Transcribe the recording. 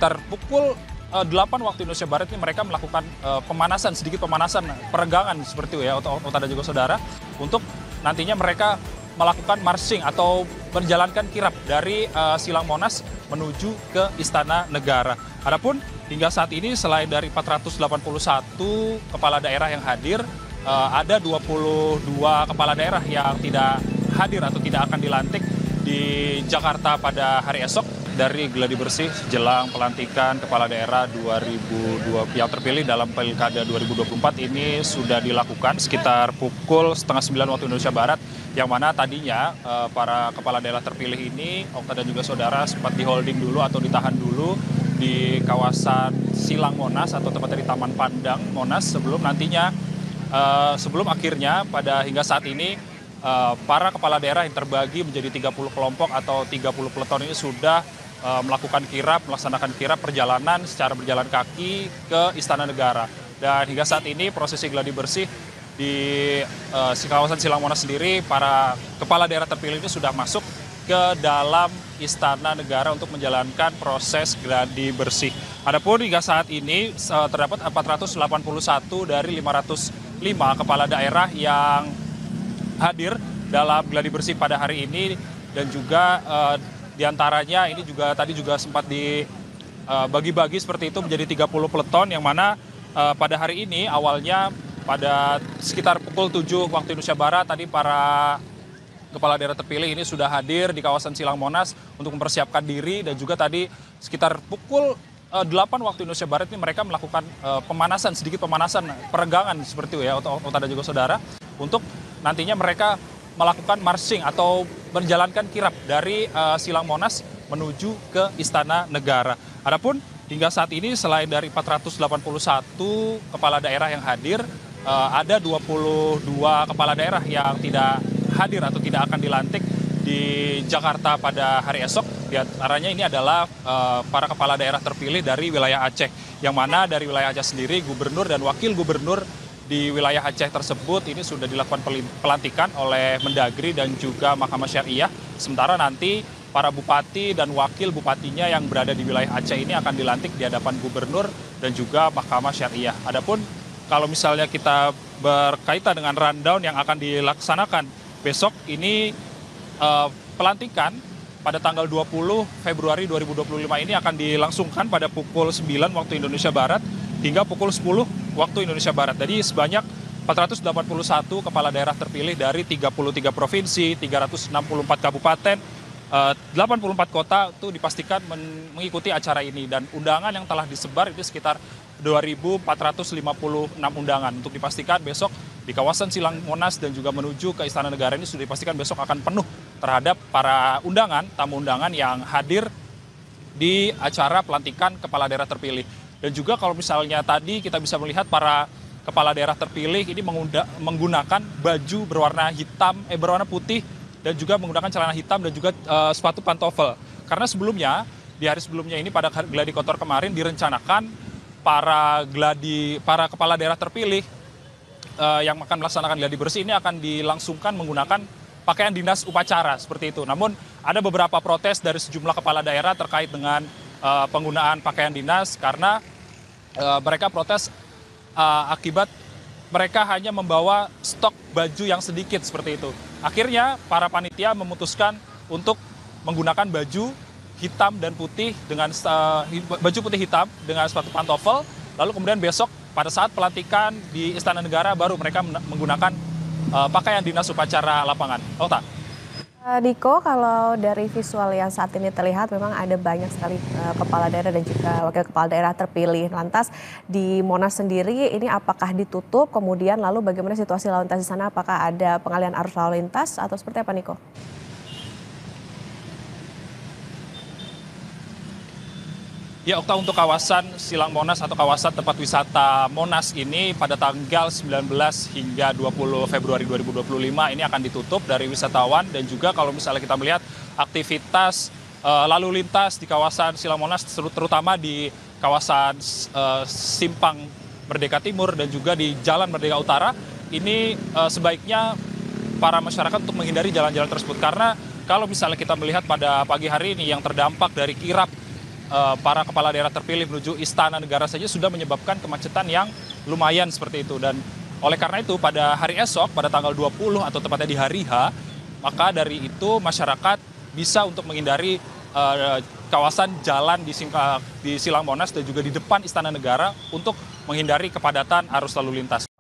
sekitar pukul 8 waktu Indonesia Barat ini mereka melakukan sedikit pemanasan peregangan seperti itu ya, Ota dan juga saudara, untuk nantinya mereka melakukan marching atau menjalankan kirap dari Silang Monas menuju ke Istana Negara. Adapun hingga saat ini selain dari 481 kepala daerah yang hadir, ada 22 kepala daerah yang tidak hadir atau tidak akan dilantik di Jakarta pada hari esok dari gladi bersih jelang pelantikan kepala daerah 2002 yang terpilih dalam Pilkada 2024 ini sudah dilakukan sekitar pukul 8:30 waktu Indonesia Barat, yang mana tadinya para kepala daerah terpilih ini, Okta dan juga saudara, sempat di holding dulu atau ditahan dulu di kawasan Silang Monas atau tepatnya di Taman Pandang Monas sebelum nantinya sebelum akhirnya pada hingga saat ini para kepala daerah yang terbagi menjadi 30 kelompok atau 30 peleton ini sudah melaksanakan kirap perjalanan secara berjalan kaki ke Istana Negara. Dan hingga saat ini prosesi gladi bersih di kawasan Silang Monas sendiri, para kepala daerah terpilih ini sudah masuk ke dalam Istana Negara untuk menjalankan proses gladi bersih. Adapun hingga saat ini terdapat 481 dari 505 kepala daerah yang hadir dalam gladi bersih pada hari ini, dan juga diantaranya ini juga tadi juga sempat dibagi-bagi seperti itu menjadi 30 peleton, yang mana pada hari ini awalnya pada sekitar pukul 7 waktu Indonesia Barat tadi para kepala daerah terpilih ini sudah hadir di kawasan Silang Monas untuk mempersiapkan diri, dan juga tadi sekitar pukul 8 waktu Indonesia Barat ini mereka melakukan sedikit pemanasan peregangan seperti itu ya, Ota dan juga saudara, untuk nantinya mereka melakukan marching atau menjalankan kirap dari Silang Monas menuju ke Istana Negara. Adapun hingga saat ini selain dari 481 kepala daerah yang hadir, ada 22 kepala daerah yang tidak hadir atau tidak akan dilantik di Jakarta pada hari esok. Di antaranya ini adalah para kepala daerah terpilih dari wilayah Aceh, yang mana dari wilayah Aceh sendiri gubernur dan wakil gubernur di wilayah Aceh tersebut ini sudah dilakukan pelantikan oleh Mendagri dan juga Mahkamah Syariah. Sementara nanti para bupati dan wakil bupatinya yang berada di wilayah Aceh ini akan dilantik di hadapan gubernur dan juga Mahkamah Syariah. Adapun kalau misalnya kita berkaitan dengan rundown yang akan dilaksanakan besok ini, pelantikan pada tanggal 20 Februari 2025 ini akan dilangsungkan pada pukul 9 waktu Indonesia Barat hingga pukul 10 waktu Indonesia Barat. Jadi sebanyak 481 kepala daerah terpilih dari 33 provinsi, 364 kabupaten, 84 kota itu dipastikan mengikuti acara ini. Dan undangan yang telah disebar itu sekitar 2.456 undangan. Untuk dipastikan besok di kawasan Silang Monas dan juga menuju ke Istana Negara ini sudah dipastikan besok akan penuh terhadap para tamu undangan yang hadir di acara pelantikan kepala daerah terpilih. Dan juga kalau misalnya tadi kita bisa melihat para kepala daerah terpilih ini menggunakan baju berwarna putih, dan juga menggunakan celana hitam dan juga sepatu pantofel. Karena sebelumnya, di hari sebelumnya ini pada gladi kotor kemarin direncanakan para kepala daerah terpilih yang akan melaksanakan gladi bersih ini akan dilangsungkan menggunakan pakaian dinas upacara seperti itu. Namun ada beberapa protes dari sejumlah kepala daerah terkait dengan penggunaan pakaian dinas, karena mereka protes akibat mereka hanya membawa stok baju yang sedikit seperti itu. Akhirnya para panitia memutuskan untuk menggunakan baju hitam dan putih dengan baju putih hitam dengan sepatu pantofel. Lalu kemudian besok pada saat pelantikan di Istana Negara baru mereka menggunakan pakaian dinas upacara lapangan. Ota. Diko, kalau dari visual yang saat ini terlihat memang ada banyak sekali kepala daerah dan juga wakil kepala daerah terpilih. Lantas di Monas sendiri ini apakah ditutup, kemudian lalu bagaimana situasi lalu lintas di sana? Apakah ada pengalihan arus lalu lintas atau seperti apa, Niko? Ya, Okta, untuk kawasan Silang Monas atau kawasan tempat wisata Monas ini pada tanggal 19 hingga 20 Februari 2025 ini akan ditutup dari wisatawan, dan juga kalau misalnya kita melihat aktivitas lalu lintas di kawasan Silang Monas terutama di kawasan Simpang Merdeka Timur dan juga di Jalan Merdeka Utara ini sebaiknya para masyarakat untuk menghindari jalan-jalan tersebut, karena kalau misalnya kita melihat pada pagi hari ini yang terdampak dari kirap para kepala daerah terpilih menuju Istana Negara saja sudah menyebabkan kemacetan yang lumayan seperti itu. Dan oleh karena itu pada hari esok, pada tanggal 20 atau tepatnya di hari H, maka dari itu masyarakat bisa untuk menghindari kawasan jalan di Silang Monas dan juga di depan Istana Negara untuk menghindari kepadatan arus lalu lintas.